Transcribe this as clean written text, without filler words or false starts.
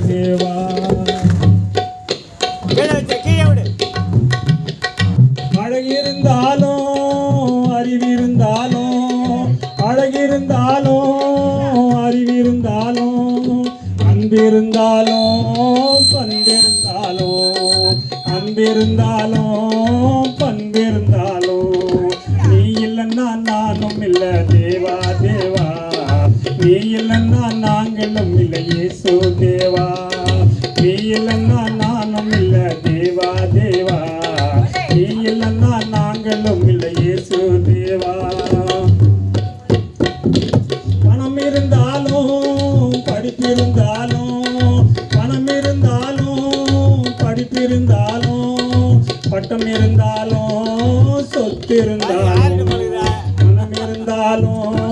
தேவா. அழகிருந்தாலும் அறிவிருந்தாலும், அழகிருந்தாலும் அறிவிருந்தாலும், அன்பிருந்தாலும் பண்பிருந்தாலும், அன்பிருந்தாலும் பண்பிருந்தாலும், நீ இல்லைன்னா நானும் இல்லை தேவா தேவா, நீ இல்லைன்னா நாங்களும் இல்லை இயேசு தேவா, நீ இல்லைன்னா நானும் இல்லை தேவா தேவா, நீ இல்லைன்னா நாங்களும் இல்லை இயேசு தேவா. பணம் இருந்தாலும் படிப்பிருந்தாலும், பணம் இருந்தாலும் படிப்பிருந்தாலும், பட்டம் இருந்தாலும் சொத்து இருந்தாலும், பணம் இருந்தாலும்